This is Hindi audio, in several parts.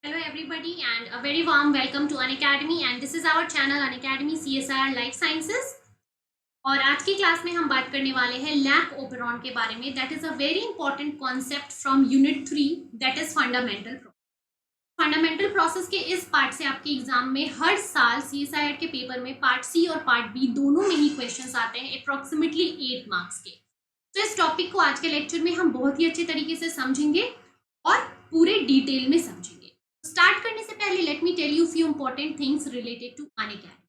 Hello everybody and a very warm welcome to Unacademy and this is our channel Unacademy CSIR Life Sciences। और आज की क्लास में हम बात करने वाले हैं लैक ओपेरॉन के बारे में। That is a very important concept from unit 3 that is fundamental process. Fundamental process के इस पार्ट से आपके एग्जाम में हर साल CSIR के पेपर में पार्ट सी और पार्ट बी दोनों में ही क्वेश्चंस आते हैं अप्रोक्सीमेटली 8 मार्क्स के। तो इस टॉपिक को आज के लेक्चर में हम बहुत ही अच्छे तरीके से समझेंगे और पूरे डिटेल में समझेंगे। स्टार्ट करने से पहले let me tell you few important things related to Unacademy.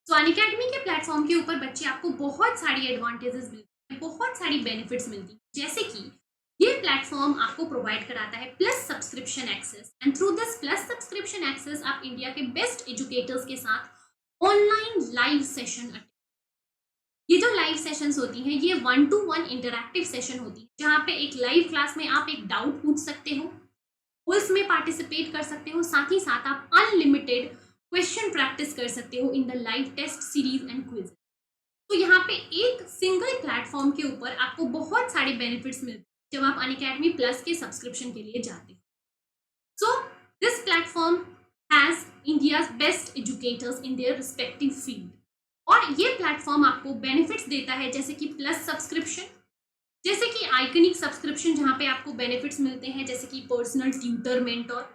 So Unacademy के प्लेटफॉर्म के ऊपर बच्चे आपको बहुत सारी एडवांटेजेस मिलती हैं, बहुत सारी बेनिफिट्स मिलती हैं, जैसे कि ये प्लेटफॉर्म आपको प्रोवाइड कराता है plus subscription access and through this plus subscription access आप इंडिया के बेस्ट एजुकेटर्स के साथ ऑनलाइन लाइव सेशन अटेंड। ये जो लाइव सेशंस होती हैं ये 1-to-1 इंटरैक्टिव सेशन होती है जहाँ पे एक लाइव क्लास में आप एक डाउट पूछ सकते हो, उसमें पार्टिसिपेट कर सकते हो, साथ ही साथ आप अनलिमिटेड क्वेश्चन प्रैक्टिस कर सकते हो in the live test series and quiz. तो यहाँ पे एक सिंगल प्लेटफॉर्म के ऊपर आपको बहुत सारे बेनिफिट्स मिलते हैं जब आप अनअकैडमी प्लस के सब्सक्रिप्शन के लिए जाते हो। So this platform has India's best educators in their respective field और ये प्लेटफॉर्म आपको बेनिफिट्स देता है जैसे कि प्लस सब्सक्रिप्शन, जैसे कि आइकनिक सब्सक्रिप्शन जहाँ पे आपको बेनिफिट्स मिलते हैं जैसे कि पर्सनल ट्यूटर मेंटर,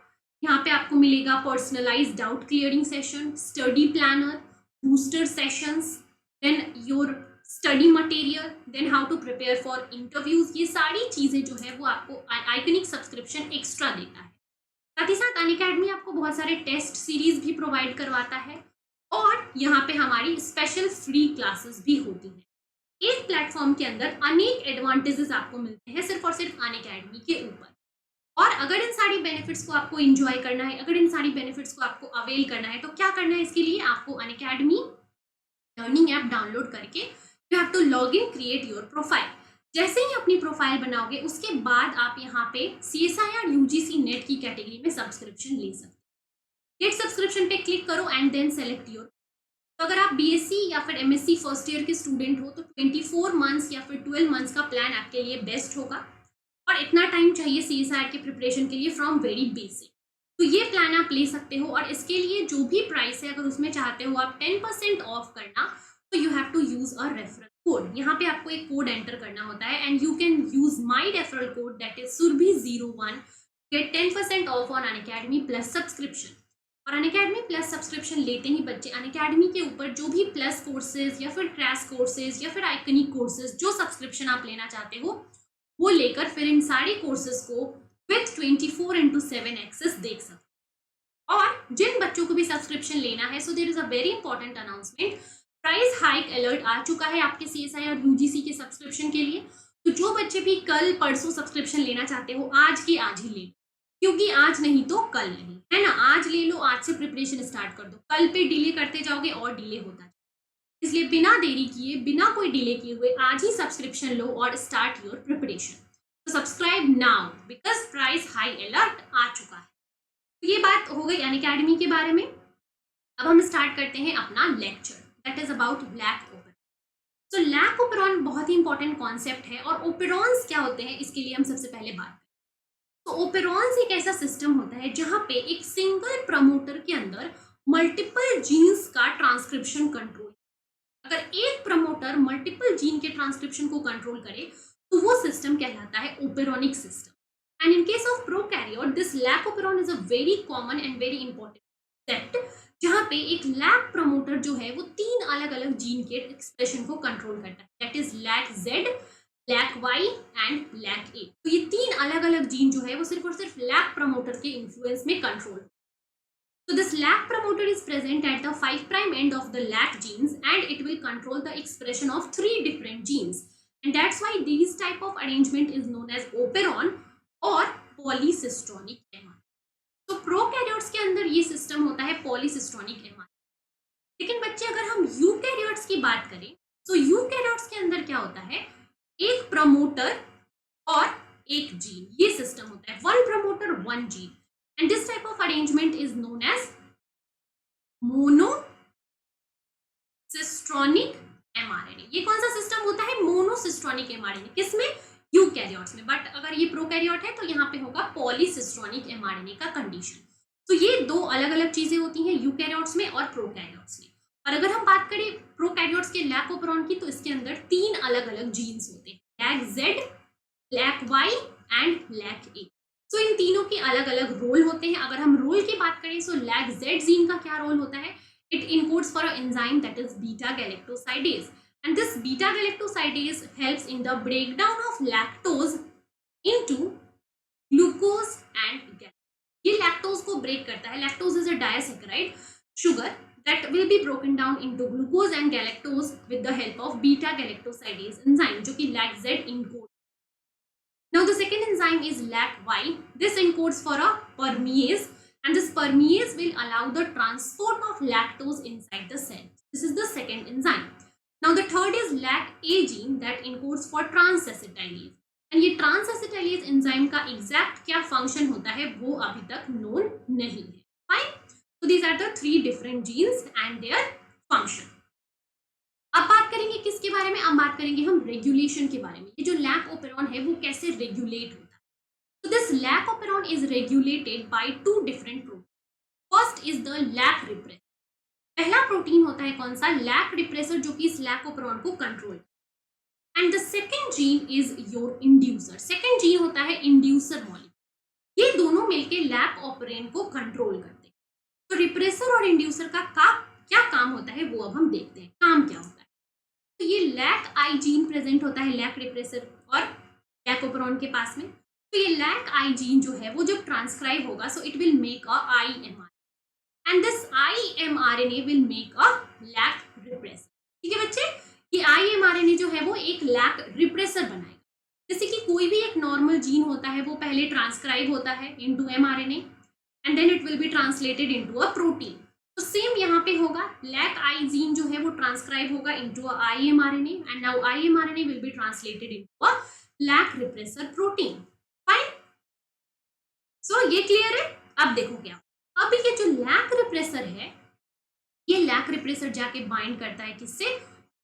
यहाँ पे आपको मिलेगा personalise doubt clearing session, study planner, booster sessions, then your study material, then how to prepare for interviews. ये सारी चीज़ें जो है वो आपको आइकनिक सब्सक्रिप्शन एक्स्ट्रा देता है। साथ ही साथ अनअकैडमी आपको बहुत सारे टेस्ट सीरीज भी प्रोवाइड करवाता है और यहाँ पे हमारी स्पेशल फ्री क्लासेस भी होती हैं। एक प्लेटफॉर्म के अंदर अनेक एडवांटेजेस आपको मिलते हैं सिर्फ और सिर्फ अनअकैडमी के ऊपर। और अगर इन सारी बेनिफिट्स को आपको एंजॉय करना है, अगर इन सारी बेनिफिट्स को आपको अवेल करना है तो क्या करना है, इसके लिए आपको अनअकैडमी लर्निंग ऐप डाउनलोड करके you have to log in, create your profile. जैसे ही अपनी प्रोफाइल बनाओगे उसके बाद आप यहाँ पे CSIR UGC नेट की कैटेगरी में सब्सक्रिप्शन ले सकते हो। गेट सब्सक्रिप्शन पे क्लिक करो एंड देन सेलेक्ट योर। तो अगर आप BSc या फिर MSc फर्स्ट ईयर के स्टूडेंट हो तो 24 मंथ्स या फिर 12 मंथ्स का प्लान आपके लिए बेस्ट होगा और इतना टाइम चाहिए CSIR के प्रिपरेशन के लिए फ्रॉम वेरी बेसिक। तो ये प्लान आप ले सकते हो और इसके लिए जो भी प्राइस है अगर उसमें चाहते हो आप 10% ऑफ करना तो you have to use a referral code. यहाँ पे आपको एक कोड एंटर करना होता है and you can use my referral code that is Surbhi01 get 10% off on Unacademy plus subscription. और अनअकैडमी प्लस सब्सक्रिप्शन लेते ही बच्चे अनअकैडमी के ऊपर जो भी प्लस कोर्सेज या फिर क्रैश कोर्सेज या फिर आइकनिक कोर्सेज जो सब्सक्रिप्शन आप लेना चाहते हो वो लेकर फिर इन सारे कोर्सेज को विथ 24/7 एक्सेस देख सकते। और जिन बच्चों को भी सब्सक्रिप्शन लेना है so there is a very important announcement, price hike alert आ चुका है आपके CSIR UGC के सब्सक्रिप्शन के लिए। तो जो बच्चे भी कल परसों सब्सक्रिप्शन लेना चाहते हो आज की आज ही ले, क्योंकि आज नहीं तो कल नहीं, है ना। आज ले लो, आज से प्रिपरेशन स्टार्ट कर दो, कल पे डिले करते जाओगे और डिले होता है। इसलिए बिना देरी किए, बिना कोई डिले किए हुए आज ही सब्सक्रिप्शन लो और स्टार्ट योर प्रिपरेशन। तो subscribe now because price high alert आ चुका है। तो ये बात हो गई अनअकैडमी के बारे में। अब हम स्टार्ट करते हैं अपना lecture that is about lac operon. तो लैक ओपेरॉन बहुत ही इंपॉर्टेंट कॉन्सेप्ट है और ओपेरॉन्स क्या होते हैं इसके लिए हम सबसे पहले बात। तो ओपेरॉन्स एक ऐसा सिस्टम होता है जहां पे एक सिंगल प्रमोटर के अंदर मल्टीपल जीन्स का ट्रांसक्रिप्शन कंट्रोल। अगर एक प्रमोटर मल्टीपल जीन के ट्रांसक्रिप्शन को कंट्रोल करे तो वो सिस्टम कहलाता है operonic system. And in case of prokaryote this lac operon is a very common and very important set जहां पे एक लैक प्रमोटर जो है वो 3 अलग अलग जीन के एक्सप्रेशन को कंट्रोल करता है, that is lac Z, lac Y and lac A। तो ये 3 अलग अलग जीन जो है वो सिर्फ और सिर्फ लैक प्रमोटर के इन्फ्लुएंस में control. So this LAC promoter is present at the 5' end of the LAC genes and it will control the expression of 3 different genes. And that's why these type of arrangement is known as operon or polycistronic mRNA. तो प्रोकैरियोट्स के अंदर ये सिस्टम होता है पॉलीसिस्ट्रॉनिक mRNA। लेकिन बच्चे अगर हम यूकैरियोट्स की बात करें तो यूकैरियोट्स के अंदर क्या होता है, एक प्रमोटर और एक जीन, ये सिस्टम होता है, one promoter one gene. And this type of arrangement is known as monocistronic mRNA। ये कौन सा सिस्टम होता है, मोनोसिस्ट्रॉनिक mRNA। किसमें, यूकैरियोट्स में, बट अगर ये प्रोकैरियोट है तो यहाँ पे होगा पॉलीसिस्ट्रॉनिक एमआरएनए का कंडीशन। तो ये दो अलग अलग चीजें होती हैं यूकैरियोट्स में और प्रोकैरियोट्स में। और अगर हम बात करें प्रोकैरियोट्स के लैक ओपेरॉन की, तो इसके अंदर 3 अलग अलग जीन्स होते हैं, lac Z, lac Y and lac A. So इन तीनों के अलग अलग रोल होते हैं। अगर हम रोल की बात करें तो लैक जेड जीन का क्या रोल होता है, it encodes for a enzyme that is beta galactosidase, and this beta galactosidase helps in the breakdown of lactose into glucose and galactose. ये लैक्टोज को ब्रेक करता है। Lactose is a disaccharide sugar that will be broken down into glucose and galactose with the help of beta galactosidase enzyme, जो कि LAC-Z encode. Now the second enzyme is LAC-Y. This encodes for a permease, and this permease will allow the transport of lactose inside the cell. This is the second enzyme. Now the third is LAC-A gene that encodes for transacetylase. And ये ट्रांसएसिटाइलेज एंजाइम का एग्जैक्ट क्या फंक्शन होता है वो अभी तक नोन नहीं है। Fine, so these are the 3 different genes and their function. अब बात करेंगे किसके बारे में, अब बात करेंगे हम रेगुलेशन के बारे में। ये जो लैक ओपेरॉन है वो कैसे रेगुलेट होता है। So this lac operon is regulated by 2 different proteins. First is the lac repressor. पहला प्रोटीन होता है कौन सा, लैक रिप्रेसर, जो कि इस लैक ओपेरॉन को control. And the second gene is your inducer. Second gene होता है इंड्यूसर मॉलिक्यूल। ये दोनों मिलके लैक ऑपरेंट को कंट्रोल करते हैं। तो रिप्रेसर और इंड्यूसर का क्या काम होता है वो अब हम देखते हैं, काम क्या होता है। तो ये लैक आई जीन प्रेजेंट होता है लैक रिप्रेसर और लैक ऑपरेंट के पास में। तो ये लैक आई जीन जो है वो जब ट्रांसक्राइब होगा, so it will make a IMRNA, and this IMRNA will make a LAC repressor. ठीक है बच्चे, ये IMRNA जो है वो एक LAC repressor बनाएगा। जैसे कि कोई भी एक नॉर्मल जीन होता है वो पहले ट्रांसक्राइब होता है into mRNA and then it will be translated into a protein. तो सेम यहाँ पे होगा, LAC I जीन जो है वो ट्रांसक्राइब होगा into a IMRNA and now IMRNA will be translated into a LAC repressor protein. Fine? So ये क्लियर है। अब देखो क्या, अब ये जो लैक रिप्रेसर है, ये लैक रिप्रेसर जाके बाइंड करता है किससे,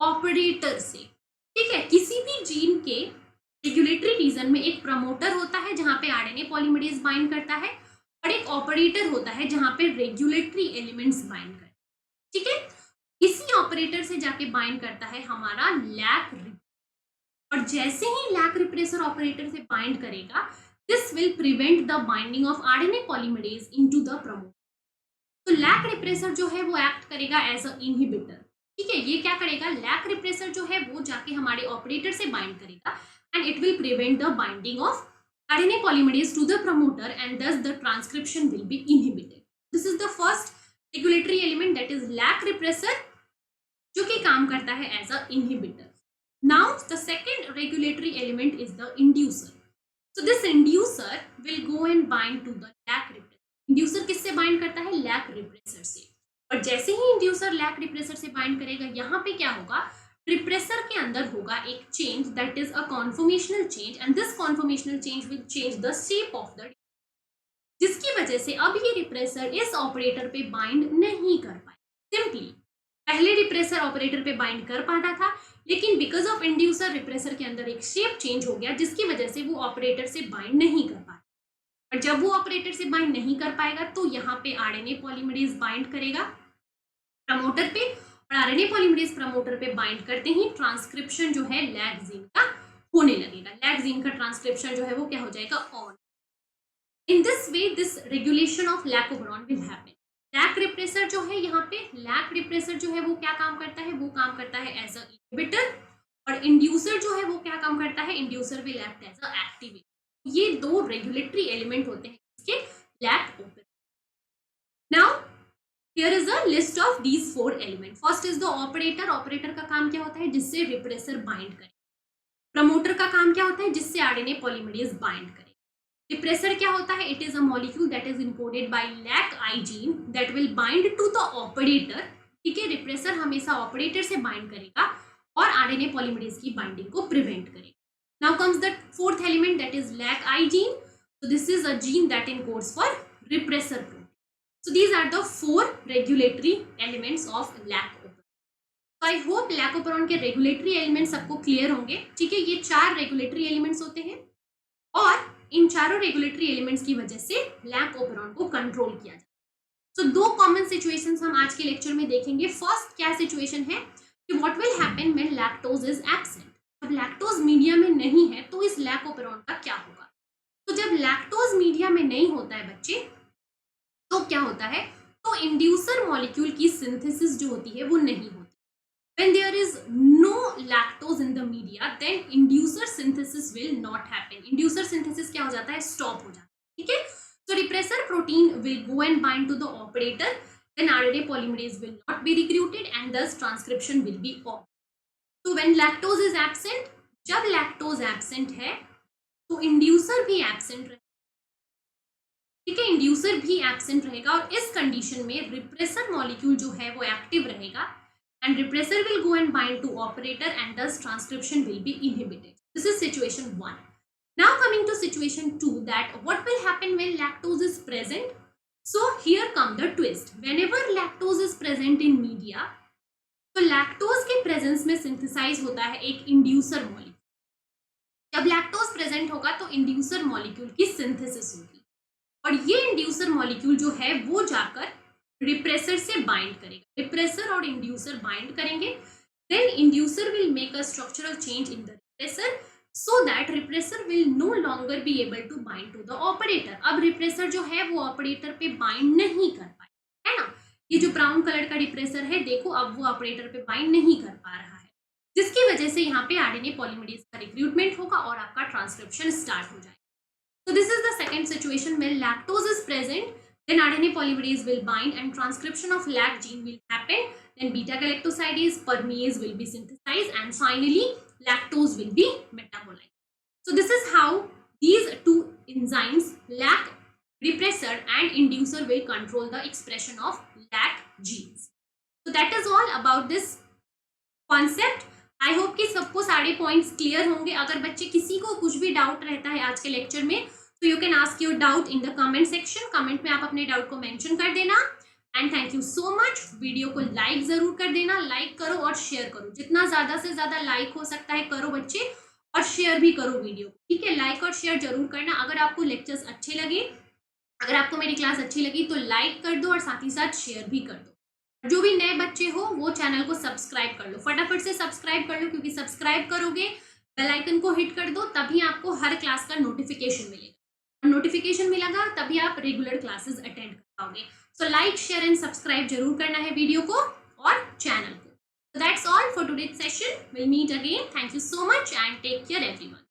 ऑपरेटर से। ठीक है, किसी भी जीन के रेगुलेटरी रीजन में एक प्रमोटर होता है जहां पे आरएनए पॉलीमरेज बाइंड करता है, और एक ऑपरेटर होता है जहां पे रेगुलेटरी एलिमेंट्स बाइंड करते हैं। ठीक है, इसी ऑपरेटर से जाके बाइंड करता है हमारा लैक रिप्रेसर, और जैसे ही लैक रिप्रेसर ऑपरेटर से बाइंड करेगा, this will prevent the binding of RNA polymerase into the promoter. तो लैक रिप्रेसर जो है वो एक्ट करेगा एज अ इनहिबिटर। ठीक है, ये क्या करेगा, लैक रिप्रेसर जो है वो जाके हमारे ऑपरेटर से बाइंड करेगा and it will prevent the binding of RNA polymerase to the promoter and thus the transcription will be inhibited. This is the first regulatory element, that is lac repressor, जो कि काम करता है as a inhibitor. Now the second regulatory element is the inducer. So this inducer will go and bind to the LAC repressor. Inducer किससे bind करता है, LAC repressor से। और जैसे ही inducer LAC repressor से bind करेगा, यहाँ पे क्या होगा, repressor के अंदर होगा एक change that is a conformational change and this conformational change will change the shape of the, जिसकी वजह से अब ये repressor इस operator पे bind नहीं कर पाए। Simply पहले रिप्रेसर ऑपरेटर पे बाइंड कर पाता था, लेकिन बिकॉज ऑफ इंड्यूसर रिप्रेसर के अंदर एक शेप चेंज हो गया, जिसकी वजह से वो ऑपरेटर से बाइंड नहीं कर पाता। और जब वो ऑपरेटर से बाइंड नहीं कर पाएगा तो यहाँ पे आरएनए पॉलीमरेज बाइंड करेगा प्रमोटर पे, और आरएनए पॉलीमरेज प्रमोटर पे बाइंड करते ही ट्रांसक्रिप्शन जो है लैक जीन का होने लगेगा। लैक जीन का ट्रांसक्रिप्शन जो है वो क्या हो जाएगा, on. In this way this regulation of lac operon will happen. Lac repressor जो है, यहाँ पे लैक रिप्रेसर जो है वो क्या काम करता है, वो काम करता है एज अ इनहिबिटर, और इंड्यूसर जो है वो क्या काम करता है, inducer will act as a activator. ये 2 रेगुलेटरी एलिमेंट होते हैं इसके lac operon. Now here is a list of these 4 element. First is the operator. Operator का काम क्या होता है, जिससे रिप्रेसर बाइंड करे। प्रमोटर का काम क्या होता है, जिससे आरएनए पॉलीमरेज बाइंड करे। रिप्रेसर क्या होता है, it is a molecule that is encoded by lac I gene that will bind to the operator. ठीक है, रिप्रेसर हमेशा ऑपरेटर से बाइंड करेगा और आरएनए पॉलीमरेज की बाइंडिंग को प्रिवेंट करेगा। Now comes the 4th element, that is lac I gene. So this is a gene that encodes for repressor protein. So these are the 4 regulatory elements of lac operon. तो आई होप लैकोपेरॉन के रेगुलेटरी एलिमेंट्स सबको क्लियर होंगे। ठीक है, ये 4 रेगुलेटरी एलिमेंट्स होते हैं और इन चारों रेगुलेटरी एलिमेंट्स की वजह से लैकोपेरॉन को कंट्रोल किया जाता है। तो 2 कॉमन सिचुएशंस हम आज के लेक्चर में देखेंगे। फर्स्ट क्या सिचुएशन है कि what will happen when lactose is absent. जब लैक्टोज मीडिया में नहीं है तो इस लैकोपेरॉन का क्या होगा। तो जब लैक्टोज मीडिया में नहीं होता है बच्चे, तो क्या होता है, तो इंड्यूसर मॉलिक्यूल की सिंथेसिस जो होती है वो नहीं होती। When there is no lactose in the media, then inducer synthesis will not happen. Inducer synthesis क्या हो जाता है, stop हो जाता है। ठीक है, so repressor protein will go and bind to the operator, then RNA polymerase will not be recruited and thus transcription will be off. So when lactose is absent, जब lactose absent है तो inducer भी absent रहेगा। ठीक है, इंड्यूसर भी एब्सेंट रहेगा और इस कंडीशन में रिप्रेसर मॉलिक्यूल जो है वो एक्टिव रहेगा and repressor will go and bind to operator and thus transcription will be inhibited. This is situation 1. Now coming to situation 2, that what will happen when lactose is present. So here come the twist. Whenever lactose is present in media, तो lactose के presence में synthesize होता है एक inducer molecule. जब lactose present होगा तो inducer molecule की synthesis होगी और ये inducer molecule जो है वो जाकर रिप्रेसर से बाइंड करेगा। रिप्रेसर और इंड्यूसर बाइंड करेंगे, then inducer will make a structural change in the repressor so that repressor will no longer be able to bind to the operator. अब रिप्रेसर जो है वो ऑपरेटर पे बाइंड नहीं कर पाए, है ना। ये जो ब्राउन कलर का रिप्रेसर है, देखो अब वो ऑपरेटर पे बाइंड नहीं कर पा रहा है, जिसकी वजह से यहाँ पे आरएनए पॉलीमरेज का रिक्रूटमेंट होगा और आपका ट्रांसक्रिप्शन स्टार्ट हो जाएगा। तो this is the second situation when lactose is present, then RNA polymerase will bind and transcription of lac gene will happen, then beta galactosidase permease will be synthesized and finally lactose will be metabolized. So this is how these two enzymes, lac repressor and inducer, will control the expression of lac genes. So that is all about this concept. I hope कि सबको सारे पॉइंट्स क्लियर होंगे। अगर बच्चे किसी को कुछ भी डाउट रहता है आज के लेक्चर में, तो you can ask your doubt in the comment section. Comment में आप अपने डाउट को मेंशन कर देना। And thank you so much. Video को लाइक जरूर कर देना, लाइक करो और शेयर करो, जितना ज्यादा से ज्यादा लाइक हो सकता है करो बच्चे, और शेयर भी करो वीडियो। ठीक है, लाइक और शेयर जरूर करना। अगर आपको लेक्चर्स अच्छे लगे, अगर आपको मेरी क्लास अच्छी लगी तो लाइक कर दो और साथ ही साथ शेयर भी कर दो। जो भी नए बच्चे हो वो चैनल को सब्सक्राइब कर लो, फटाफट से सब्सक्राइब कर लो, क्योंकि सब्सक्राइब करोगे, बेल आइकन को हिट कर दो, तभी आपको हर क्लास का नोटिफिकेशन मिलेगा। नोटिफिकेशन मिलेगा तभी आप रेगुलर क्लासेस अटेंड कर पाओगे। So like, share and subscribe जरूर करना है वीडियो को और चैनल को। So that's all for today's session. We'll meet again. Thank you so much and take care everyone.